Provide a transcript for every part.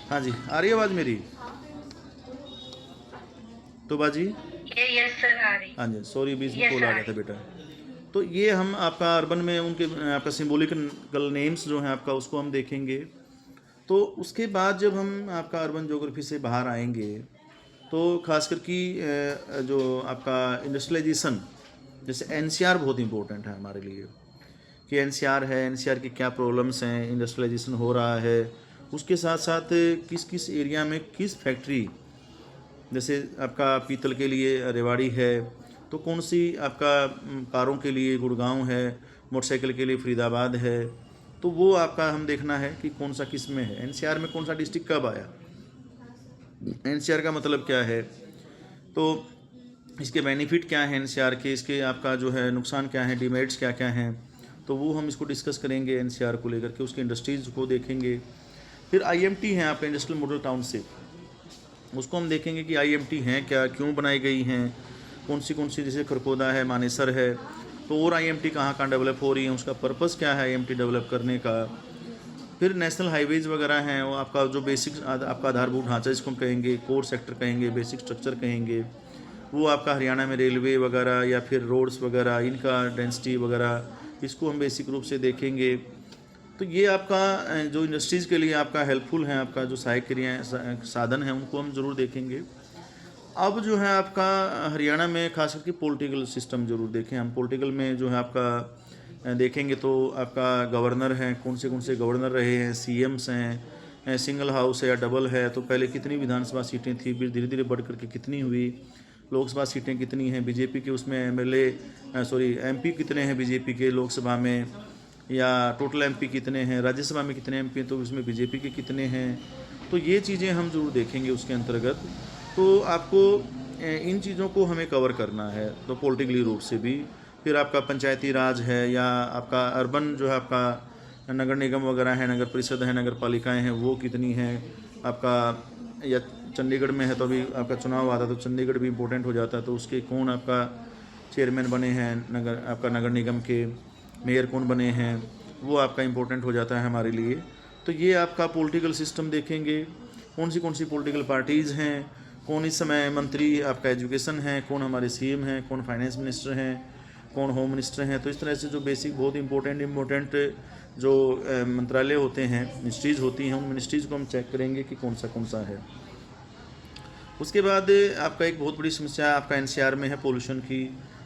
हाँ जी, आ रही है आवाज़ मेरी? तो बाजी, यस सर, आ रही। हाँ जी, सॉरी बीच में यस कॉल आ आ गया था रही। बेटा। तो ये हम आपका अर्बन में उनके आपका सिम्बोलिकल नेम्स जो हैं आपका उसको हम देखेंगे। तो उसके बाद जब हम आपका अर्बन ज्योग्राफी से बाहर आएंगे तो खासकर कि जो आपका इंडस्ट्रियलाइजेशन, जैसे एनसीआर बहुत इंपॉर्टेंट है हमारे लिए कि एनसीआर है, एनसीआर की क्या प्रॉब्लम्स हैं, इंडस्ट्रियलाइजेशन हो रहा है, उसके साथ साथ किस किस एरिया में किस फैक्ट्री, जैसे आपका पीतल के लिए रेवाड़ी है, तो कौन सी आपका कारों के लिए गुड़गांव है, मोटरसाइकिल के लिए फरीदाबाद है, तो वो आपका हम देखना है कि कौन सा किस में है, एनसीआर में कौन सा डिस्ट्रिक्ट कब आया, एनसीआर का मतलब क्या है, तो इसके बेनिफिट क्या हैं एनसीआर के, इसके आपका जो है नुकसान क्या है, डिमेरिट्स क्या क्या हैं, तो वो हम इसको डिस्कस करेंगे एनसीआर को लेकर के, उसके इंडस्ट्रीज़ को देखेंगे। फिर आईएमटी है आपका इंडस्ट्रियल मॉडल टाउनशिप, उसको हम देखेंगे कि आईएमटी हैं क्या, क्यों बनाई गई हैं, कौन सी जैसे खरकोदा है, मानेसर है, तो और आईएमटी कहाँ डेवलप हो रही है, उसका पर्पस क्या है आईएमटी डेवलप करने का। फिर नेशनल हाईवेज़ वगैरह हैं, वो आपका जो बेसिक आपका आधारभूत ढांचा जिसको हम कहेंगे, कोर सेक्टर कहेंगे, बेसिक स्ट्रक्चर कहेंगे, वो आपका हरियाणा में रेलवे वगैरह या फिर रोड्स वगैरह, इनका डेंसिटी वगैरह, इसको हम बेसिक रूप से देखेंगे। तो ये आपका जो इंडस्ट्रीज़ के लिए आपका हेल्पफुल है, आपका जो सहायक क्रियाएँ साधन हैं उनको हम ज़रूर देखेंगे। अब जो है आपका हरियाणा में खास करके पॉलिटिकल सिस्टम ज़रूर देखें हम। पॉलिटिकल में जो है आपका देखेंगे तो आपका गवर्नर हैं, कौन से गवर्नर रहे हैं, सीएम्स हैं, सिंगल हाउस है या डबल है, तो पहले कितनी विधानसभा सीटें थी, फिर धीरे धीरे बढ़ करके कितनी हुई, लोकसभा सीटें कितनी हैं बीजेपी के, उसमें एमएलए सॉरी एमपी कितने हैं बीजेपी के लोकसभा में, या टोटल एमपी कितने हैं, राज्यसभा में कितने एमपी हैं तो उसमें बीजेपी के कितने हैं, तो ये चीज़ें हम ज़रूर देखेंगे उसके अंतर्गत। तो आपको इन चीज़ों को हमें कवर करना है, तो पॉलिटिकली रूप से भी। फिर आपका पंचायती राज है या आपका अर्बन जो है आपका नगर निगम वगैरह है, नगर परिषद है, नगर पालिकाएँ हैं, वो कितनी हैं आपका, या चंडीगढ़ में है तो अभी आपका चुनाव आता तो चंडीगढ़ भी इम्पोर्टेंट हो जाता है, तो उसके कौन आपका चेयरमैन बने हैं आपका नगर निगम के, मेयर कौन बने हैं, वो आपका इम्पोर्टेंट हो जाता है हमारे लिए। तो ये आपका पॉलिटिकल सिस्टम देखेंगे, कौन सी पॉलिटिकल पार्टीज़ हैं, कौन इस समय मंत्री आपका एजुकेशन है, कौन हमारे सीएम हैं, कौन फाइनेंस मिनिस्टर हैं, कौन होम मिनिस्टर हैं, तो इस तरह से जो बेसिक बहुत इंपॉर्टेंट जो मंत्रालय होते हैं, मिनिस्ट्रीज़ होती हैं, उन मिनिस्ट्रीज़ को हम चेक करेंगे कि कौन सा है। उसके बाद आपका एक बहुत बड़ी समस्या आपका एनसीआर में है पोल्यूशन की।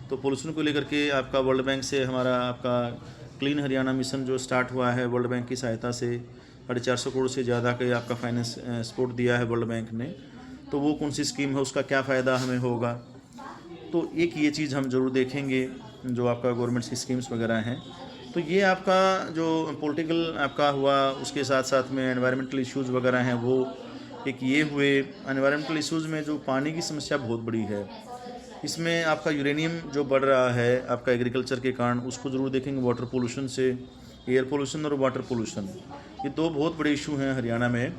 तो पोल्यूशन को लेकर के आपका वर्ल्ड बैंक से हमारा आपका क्लीन हरियाणा मिशन जो स्टार्ट हुआ है, वर्ल्ड बैंक की सहायता से 450 करोड़ से ज़्यादा का आपका फाइनेंस सपोर्ट दिया है वर्ल्ड बैंक ने। तो वो कौन सी स्कीम है, उसका क्या फ़ायदा हमें होगा, तो एक ये चीज़ हम ज़रूर देखेंगे जो आपका गवर्नमेंट की स्कीम्स वगैरह हैं। तो ये आपका जो पॉलिटिकल आपका हुआ, उसके साथ साथ में एनवायरमेंटल इश्यूज़ वगैरह हैं वो एक ये हुए। एनवायरमेंटल इश्यूज़ में जो पानी की समस्या बहुत बड़ी है, इसमें आपका यूरेनियम जो बढ़ रहा है आपका एग्रीकल्चर के कारण, उसको ज़रूर देखेंगे। वाटर पोल्यूशन से, एयर पोल्यूशन और वाटर पोल्यूशन, ये दो बहुत बड़े इशू हैं हरियाणा में।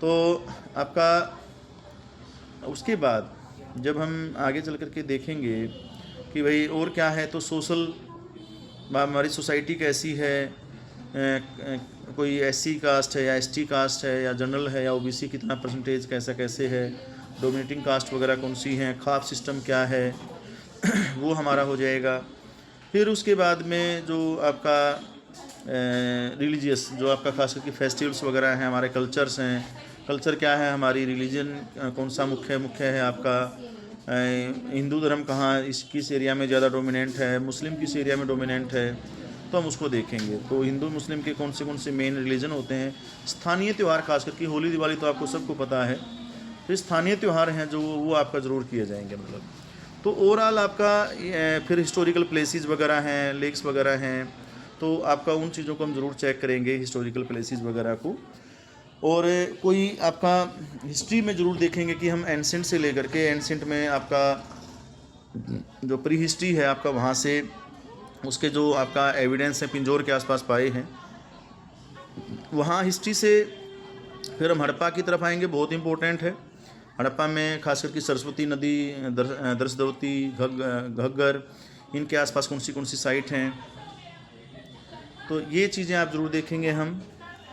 तो आपका उसके बाद जब हम आगे चल कर के देखेंगे कि भाई और क्या है, तो सोशल हमारी सोसाइटी कैसी है, कोई एससी कास्ट है या एसटी कास्ट है या जनरल है या ओबीसी कितना परसेंटेज कैसे है, डोमिनेटिंग कास्ट वगैरह कौन सी हैं, खाप सिस्टम क्या है वो हमारा हो जाएगा। फिर उसके बाद में जो आपका रिलीजियस, जो आपका खास करके फेस्टिवल्स वगैरह हैं, हमारे कल्चर्स हैं, कल्चर क्या है, हमारी रिलीजन कौन सा मुख्य है आपका, हिंदू धर्म कहाँ किस एरिया में ज़्यादा डोमिनेंट है, मुस्लिम किस एरिया में डोमिनेंट है, तो हम उसको देखेंगे। तो हिंदू मुस्लिम के कौन से मेन रिलीजन होते हैं। स्थानीय त्यौहार खास करके होली दिवाली तो आपको सबको पता है, तो स्थानीय त्यौहार हैं जो वो आपका ज़रूर किए जाएंगे मतलब। तो ओवरऑल आपका फिर हिस्टोरिकल प्लेसेस वगैरह हैं, लेक्स वगैरह हैं, तो आपका उन चीज़ों को हम ज़रूर चेक करेंगे, हिस्टोरिकल प्लेसेस वगैरह को। और कोई आपका हिस्ट्री में ज़रूर देखेंगे कि हम एंसेंट से लेकर के, एंसेंट में आपका जो प्री हिस्ट्री है आपका, वहाँ से उसके जो आपका एविडेंस है पिंजौर के आसपास पाए हैं, वहाँ हिस्ट्री से फिर हम हड़प्पा की तरफ आएंगे, बहुत इंपॉर्टेंट है। हड़प्पा में खास करके सरस्वती नदी, दरसदवती, घग्गर, इनके आसपास कौन सी साइट हैं, तो ये चीज़ें आप ज़रूर देखेंगे हम।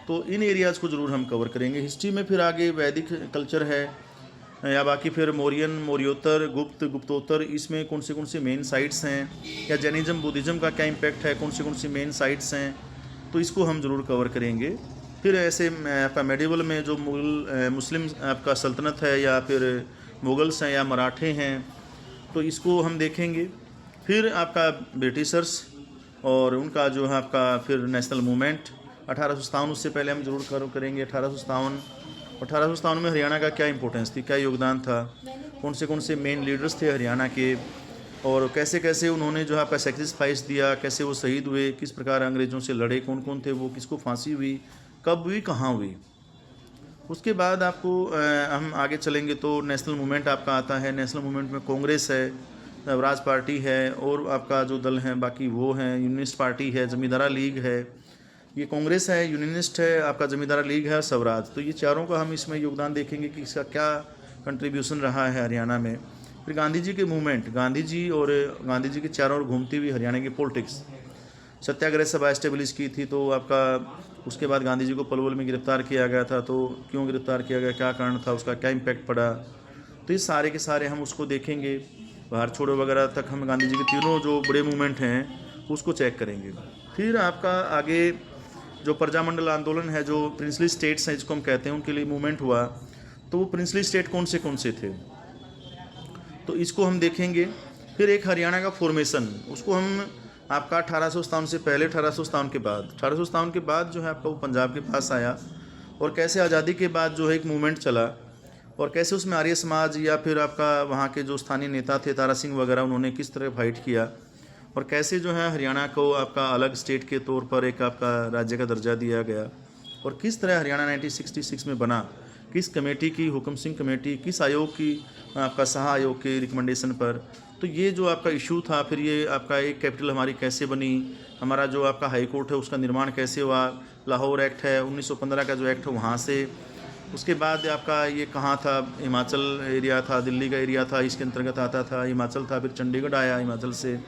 तो इन एरियाज़ को ज़रूर हम कवर करेंगे। हिस्ट्री में फिर आगे वैदिक कल्चर है या बाकी फिर मौर्यन, मौर्योत्तर, गुप्त, गुप्तोत्तर, इसमें कौन से मेन साइट्स हैं, या जैनिज़्म, बुद्धिज़्म का क्या इम्पैक्ट है, कौन सी मेन साइट्स हैं, तो इसको हम ज़रूर कवर करेंगे। फिर ऐसे आपका मेडिवल में जो मुस्लिम आपका सल्तनत है या फिर मुग़ल्स हैं या मराठे हैं, तो इसको हम देखेंगे। फिर आपका ब्रिटिशर्स और उनका जो है आपका फिर नेशनल मूवमेंट 1857, उससे पहले हम ज़रूर कवर करेंगे 1857 में हरियाणा का क्या इंपॉर्टेंस थी, क्या योगदान था, कौन से मेन लीडर्स थे हरियाणा के, और कैसे कैसे उन्होंने जो है आपका सेक्रीफाइस दिया, कैसे वो शहीद हुए, किस प्रकार अंग्रेज़ों से लड़े, कौन कौन थे वो, किसको फांसी हुई, कब हुई, कहाँ हुई। उसके बाद आपको हम आगे चलेंगे तो नेशनल मूवमेंट आपका आता है। नेशनल मूवमेंट में कांग्रेस है, स्वराज पार्टी है, और आपका जो दल हैं बाकी वो हैं, यूनियनिस्ट पार्टी है, जमींदारा लीग है, ये कांग्रेस है, यूनियनिस्ट है, आपका जमींदारा लीग है, स्वराज। तो ये चारों का हम इसमें योगदान देखेंगे कि इसका क्या कंट्रीब्यूशन रहा है हरियाणा में। फिर गांधी जी के मूवमेंट, गांधी जी के चारों ओर घूमती हुई हरियाणा की पॉलिटिक्स, सत्याग्रह सभा एस्टेब्लिश की थी, तो आपका उसके बाद गांधी जी को पलवल में गिरफ्तार किया गया था, तो क्यों गिरफ्तार किया गया, क्या कारण था, उसका क्या इम्पैक्ट पड़ा, तो ये सारे के सारे हम उसको देखेंगे। भारत छोड़ो वगैरह तक हम गांधी जी के तीनों जो बड़े मूवमेंट हैं उसको चेक करेंगे। फिर आपका आगे जो प्रजामंडल आंदोलन है, जो प्रिंसली स्टेट्स हैं जिसको हम कहते हैं, उनके लिए मूवमेंट हुआ, तो वो प्रिंसली स्टेट कौन से थे, तो इसको हम देखेंगे। फिर एक हरियाणा का फॉर्मेशन, उसको हम आपका 1857 से पहले, 1857 के बाद, 1857 के बाद जो है आपका वो पंजाब के पास आया, और कैसे आज़ादी के बाद जो है एक मूवमेंट चला, और कैसे उसमें आर्य समाज या फिर आपका वहाँ के जो स्थानीय नेता थे तारा सिंह वगैरह, उन्होंने किस तरह फाइट किया, और कैसे जो है हरियाणा को आपका अलग स्टेट के तौर पर एक आपका राज्य का दर्जा दिया गया, और किस तरह हरियाणा 1966 में बना, किस कमेटी की, हुक्म सिंह कमेटी, किस आयोग की, आपका शाह आयोग के रिकमेंडेशन पर। तो ये जो आपका इशू था, फिर ये आपका एक कैपिटल हमारी कैसे बनी, हमारा जो आपका हाई कोर्ट है उसका निर्माण कैसे हुआ, लाहौर एक्ट है 1915 का जो एक्ट है वहाँ से, उसके बाद आपका ये कहाँ था, हिमाचल एरिया था, दिल्ली का एरिया था, इसके अंतर्गत आता था, हिमाचल था, फिर चंडीगढ़ आया, हिमाचल से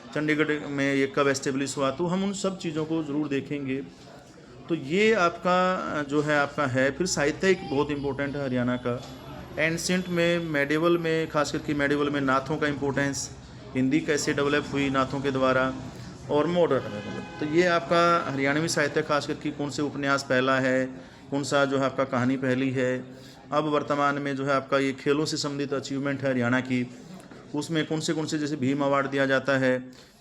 चंडीगढ़ में ये कब एस्टेब्लिश हुआ, तो हम उन सब चीज़ों को ज़रूर देखेंगे। तो ये आपका जो है आपका है। फिर साहित्य एक बहुत इंपॉर्टेंट है हरियाणा का, एंशिएंट में, मेडिवल में, खास करके मेडिवल में नाथों का इम्पोर्टेंस, हिंदी कैसे डेवलप हुई नाथों के द्वारा, और मॉडर्न में, तो ये आपका हरियाणवी साहित्य खास करके कौन से उपन्यास पहला है, कौन सा जो है आपका कहानी पहली है। अब वर्तमान में जो है आपका ये खेलों से संबंधित अचीवमेंट है हरियाणा की, उसमें कौन से जैसे भीम अवार्ड दिया जाता है,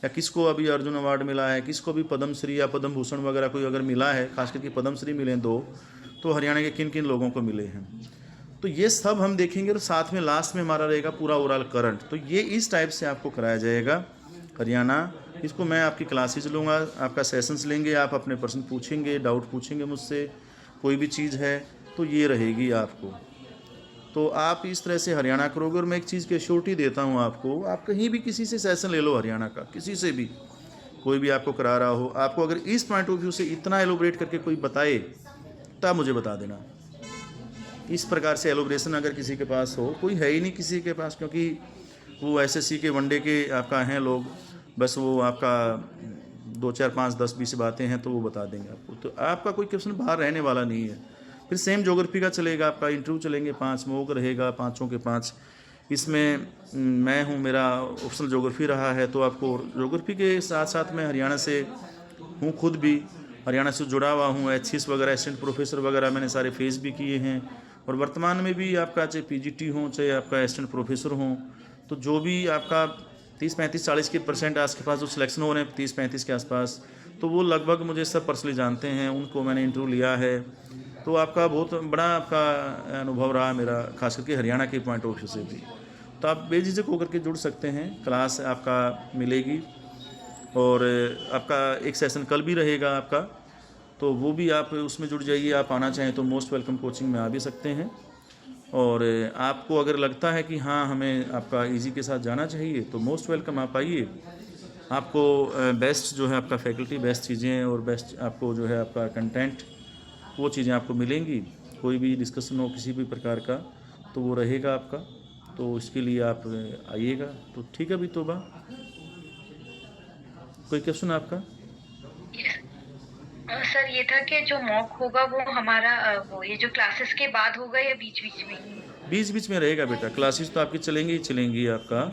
या किसको अभी अर्जुन अवार्ड मिला है, किसको भी पद्मश्री या पद्म भूषण वगैरह कोई अगर मिला है, खास करके पद्मश्री मिले 2, तो हरियाणा के किन किन लोगों को मिले हैं, तो ये सब हम देखेंगे। और साथ में लास्ट में हमारा रहेगा पूरा ओवरऑल करंट, तो ये इस टाइप से आपको कराया जाएगा हरियाणा। इसको मैं आपकी क्लासेज लूँगा, आपका सेशंस लेंगे, आप अपने प्रश्न पूछेंगे, डाउट पूछेंगे मुझसे, कोई भी चीज़ है तो ये रहेगी आपको। तो आप इस तरह से हरियाणा करोगे। और मैं एक चीज़ की एश्योरिटी देता हूँ आपको, आप कहीं भी किसी से सेशन ले लो हरियाणा का, किसी से भी कोई भी आपको करा रहा हो, आपको अगर इस पॉइंट ऑफ व्यू से इतना एलोबरेट करके कोई बताए तो आप मुझे बता देना। इस प्रकार से एलोब्रेशन अगर किसी के पास हो, कोई है ही नहीं किसी के पास, क्योंकि वो एसएससी के वनडे के आपका हैं लोग, बस वो आपका 2 4 5 10 20 बातें हैं तो वो बता देंगे आपको, तो आपका कोई क्वेश्चन बाहर रहने वाला नहीं है। फिर सेम ज्योग्राफी का चलेगा, आपका इंटरव्यू चलेंगे 5 मॉक रहेगा, 5 के 5। इसमें मैं हूँ, मेरा ऑप्शनल ज्योग्राफी रहा है, तो आपको ज्योग्राफी के साथ साथ मैं हरियाणा से हूँ, खुद भी हरियाणा से जुड़ा हुआ हूँ, एचसीएस वगैरह, असिस्टेंट प्रोफेसर वगैरह मैंने सारे फेस भी किए हैं, और वर्तमान में भी आपका चाहे पीजीटी हो, चाहे आपका असिस्टेंट प्रोफेसर हो, तो जो भी आपका 30-35-40% आस के पास जो सिलेक्शन हो रहे हैं 30-35 के आसपास, तो वो लगभग मुझे सब पर्सनली जानते हैं, उनको मैंने इंटरव्यू लिया है। तो आपका बहुत बड़ा आपका अनुभव रहा मेरा, खास करके हरियाणा के पॉइंट ऑफ व्यू से भी। तो आप बेझिझक होकर के जुड़ सकते हैं, क्लास आपका मिलेगी, और आपका एक सेशन कल भी रहेगा आपका, तो वो भी आप उसमें जुड़ जाइए। आप आना चाहें तो मोस्ट वेलकम कोचिंग में आ भी सकते हैं। और आपको अगर लगता है कि हाँ हमें आपका इजी के साथ जाना चाहिए, तो मोस्ट वेलकम आप आइए। आपको बेस्ट जो है आपका फैकल्टी, बेस्ट चीज़ें और बेस्ट आपको जो है आपका कंटेंट, वो चीज़ें आपको मिलेंगी। कोई भी डिस्कशन हो किसी भी प्रकार का तो वो रहेगा आपका, तो इसके लिए आप आइएगा। तो ठीक है, अभी तोबा कोई क्वेश्चन आपका? सर ये था कि जो मॉक होगा वो हमारा वो ये जो क्लासेस के बाद होगा या बीच बीच में ही? बीच बीच में रहेगा बेटा, क्लासेस तो आपकी चलेंगी ही चलेंगी आपका,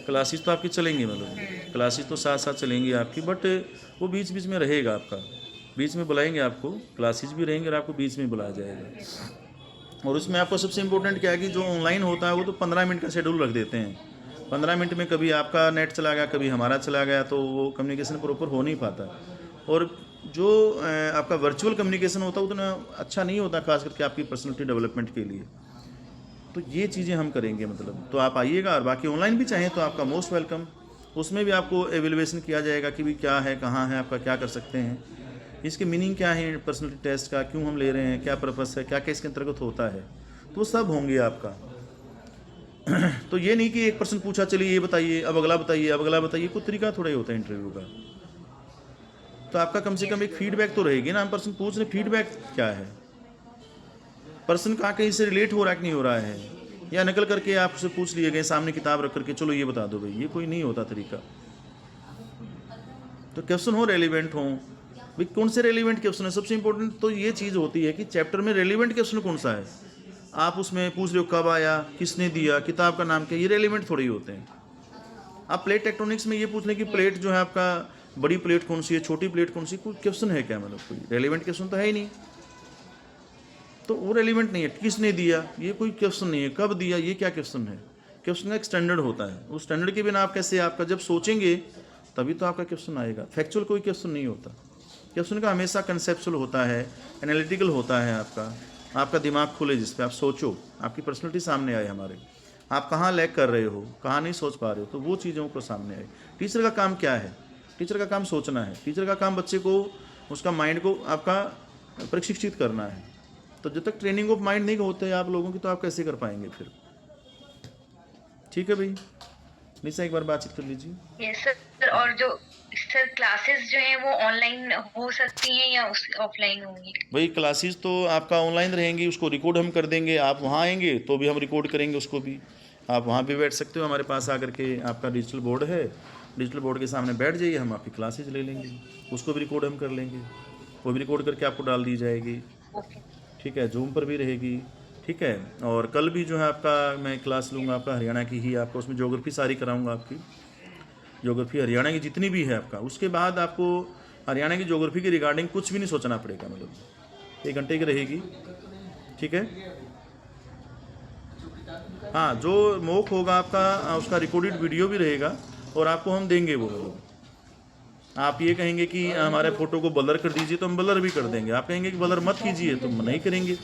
क्लासेस तो आपकी चलेंगी, मतलब हम्म। क्लासेस तो साथ साथ चलेंगी आपकी, बट वो बीच बीच में रहेगा आपका, बीच में बुलाएंगे आपको, क्लासेस भी रहेंगे और आपको बीच में बुलाया जाएगा। और उसमें आपको सबसे इम्पोर्टेंट क्या है कि जो ऑनलाइन होता है वो तो 15 मिनट का शेड्यूल रख देते हैं। 15 मिनट में कभी आपका नेट चला गया, कभी हमारा चला गया, तो वो कम्युनिकेशन प्रॉपर हो नहीं पाता। और जो आपका वर्चुअल कम्युनिकेशन होता है उतना अच्छा नहीं होता, खास करके आपकी पर्सनैलिटी डेवलपमेंट के लिए। तो ये चीज़ें हम करेंगे, मतलब तो आप आइएगा। और बाकी ऑनलाइन भी चाहें तो आपका मोस्ट वेलकम, उसमें भी आपको एवेलुएशन किया जाएगा कि भी क्या है, कहाँ है आपका, क्या कर सकते हैं, इसके मीनिंग क्या है पर्सनैलिटी टेस्ट का, क्यों हम ले रहे हैं, क्या पर्पस है, क्या क्या इसके अंतर्गत होता है, तो वो सब होंगे आपका। तो ये नहीं कि एक पर्सन पूछा चलिए ये बताइए, अब अगला बताइए, अब अगला बताइए, कोई तरीका थोड़ा ही होता है इंटरव्यू का। तो आपका कम से कम एक फीडबैक तो रहेगी ना, हम पर्सन पूछ रहे फीडबैक क्या है, पर्सन कहाँ कहीं से रिलेट हो रहा है कि नहीं हो रहा है, या नकल करके आप उससे पूछ लिए गए सामने किताब रख करके चलो ये बता दो भाई, ये कोई नहीं होता तरीका। तो क्वेश्चन हो रेलिवेंट हो भाई, कौन से रेलिवेंट क्वेश्चन है सबसे इंपॉर्टेंट, तो ये चीज़ होती है कि चैप्टर में रेलिवेंट क्वेश्चन कौन सा है। आप उसमें पूछ रहे हो कब आया, किसने दिया, किताब का नाम क्या, ये रेलिवेंट थोड़ी होते हैं। आप प्लेट टेक्टोनिक्स में ये पूछ लें कि प्लेट जो है आपका, बड़ी प्लेट कौन सी है, छोटी प्लेट कौन सी, कोई क्वेश्चन है क्या, मतलब कोई रेलिवेंट क्वेश्चन तो है ही नहीं, तो वो रेलिवेंट नहीं है। किसने दिया, ये कोई क्वेश्चन नहीं है। कब दिया, ये क्या क्वेश्चन है। क्वेश्चन का एक स्टैंडर्ड होता है, उस स्टैंडर्ड के बिना आप कैसे, आपका जब सोचेंगे तभी तो आपका क्वेश्चन आएगा। फैक्चुअल कोई क्वेश्चन नहीं होता, क्वेश्चन का हमेशा कंसेप्चुअल होता है, एनालिटिकल होता है। आपका दिमाग खुले, जिस पे आप सोचो, आपकी पर्सनैलिटी सामने आए, हमारे आप कहाँ लैग कर रहे हो, कहाँ नहीं सोच पा रहे हो, तो वो चीज़ों को सामने आए। टीचर का काम क्या है, टीचर का काम सोचना है, टीचर का काम बच्चे को, उसका माइंड को आपका प्रशिक्षित करना है। तो जब तक ट्रेनिंग ऑफ माइंड नहीं होते आप लोगों की, तो आप कैसे कर पाएंगे फिर। ठीक है भाई, निशा एक बार बातचीत कर लीजिए। Yes sir. और जो सर क्लासेस जो हैं वो ऑनलाइन हो सकती हैं या ऑफलाइन होंगी? भाई क्लासेस तो आपका ऑनलाइन रहेंगी, उसको रिकॉर्ड हम कर देंगे। आप वहाँ आएंगे तो भी हम रिकॉर्ड करेंगे उसको भी, आप वहाँ भी बैठ सकते हो हमारे पास आकर के। आपका डिजिटल बोर्ड है, डिजिटल बोर्ड के सामने बैठ जाइए, हम आपकी क्लासेज ले लेंगे, उसको भी रिकॉर्ड हम कर लेंगे, वो भी रिकॉर्ड करके आपको डाल दी जाएगी। ओके। ठीक है, जूम पर भी रहेगी। ठीक है, और कल भी जो है आपका मैं क्लास लूँगा आपका हरियाणा की ही, आपको उसमें ज्योग्राफी सारी कराऊँगा, आपकी ज्योग्राफी हरियाणा की जितनी भी है आपका। उसके बाद आपको हरियाणा की ज्योग्राफी के रिगार्डिंग कुछ भी नहीं सोचना पड़ेगा, मतलब 1 घंटे की रहेगी। ठीक है, हाँ, जो मॉक होगा आपका, उसका रिकॉर्डेड वीडियो भी रहेगा और आपको हम देंगे वो, मतलब आप ये कहेंगे कि हमारे फ़ोटो को ब्लर कर दीजिए तो हम ब्लर भी कर देंगे, आप कहेंगे कि ब्लर मत कीजिए तो हम नहीं करेंगे।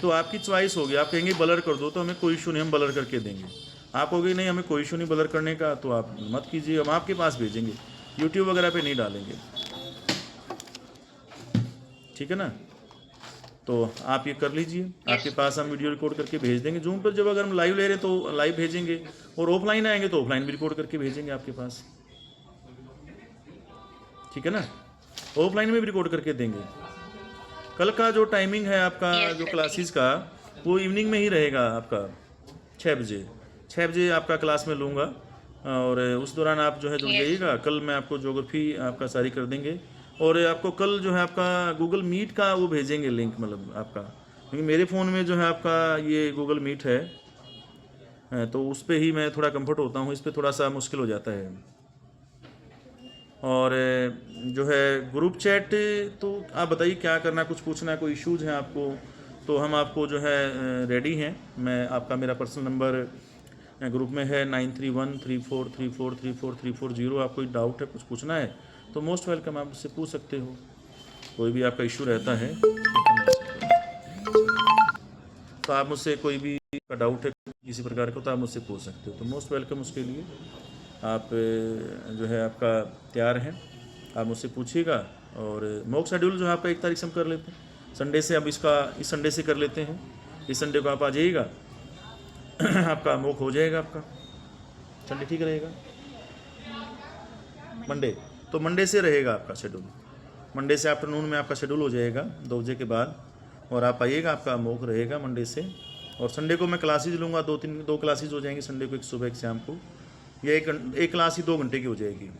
तो आपकी चॉइस होगी, आप कहेंगे ब्लर कर दो तो हमें कोई इशू नहीं, हम ब्लर करके देंगे। आप कहोगे नहीं हमें कोई इशू नहीं ब्लर करने का, तो आप मत कीजिए, हम आपके पास भेजेंगे, यूट्यूब वगैरह पे नहीं डालेंगे। ठीक है ना, तो आप ये कर लीजिए, आपके पास हम वीडियो रिकॉर्ड करके भेज देंगे जूम पर। जब अगर हम लाइव ले रहे हैं तो लाइव भेजेंगे, और ऑफलाइन आएंगे तो ऑफलाइन भी रिकॉर्ड करके भेजेंगे आपके पास। ठीक है ना, ऑफलाइन में भी रिकॉर्ड करके देंगे। कल का जो टाइमिंग है आपका, यस जो सर। क्लासेस का, वो इवनिंग में ही रहेगा आपका, 6 बजे। 6 बजे आपका क्लास में लूँगा, और उस दौरान आप जो है जुड़ यस। जाइएगा। कल मैं आपको ज्योग्राफी आपका सारी कर देंगे, और आपको कल जो है आपका गूगल मीट का वो भेजेंगे लिंक, मतलब आपका, क्योंकि मेरे फ़ोन में जो है आपका ये गूगल मीट है, तो उस पर ही मैं थोड़ा कंफर्ट होता हूँ, इस पर थोड़ा सा मुश्किल हो जाता है। और जो है ग्रुप चैट, तो आप बताइए क्या करना, कुछ पूछना है, कोई इश्यूज़ हैं आपको, तो हम आपको जो है रेडी हैं। मैं आपका, मेरा पर्सनल नंबर ग्रुप में है 931343434340। आप कोई डाउट है, कुछ पूछना है तो मोस्ट वेलकम, आप मुझसे पूछ सकते हो, कोई भी आपका इशू रहता है तो आप मुझसे, कोई भी का डाउट है किसी प्रकार का, तो आप मुझसे पूछ सकते हो, तो मोस्ट वेलकम। उसके लिए आप जो है आपका तैयार हैं, आप मुझसे पूछिएगा। और मॉक शेड्यूल जो है आपका 1 तारीख से हम कर लेते हैं, संडे से। अब इसका इस संडे से कर लेते हैं, इस संडे को आप आ जाइएगा, आपका मॉक हो जाएगा आपका। संडे ठीक रहेगा, मंडे, तो मंडे से रहेगा आपका शेड्यूल, मंडे से आफ्टरनून में आपका शेड्यूल हो जाएगा 2 बजे के बाद, और आप आइएगा, आपका मॉक रहेगा मंडे से। और संडे को मैं क्लासेज लूँगा, 2 क्लासेज हो जाएंगी संडे को, एक सुबह एक शाम को। ये एक क्लास ही 2 घंटे की हो जाएगी।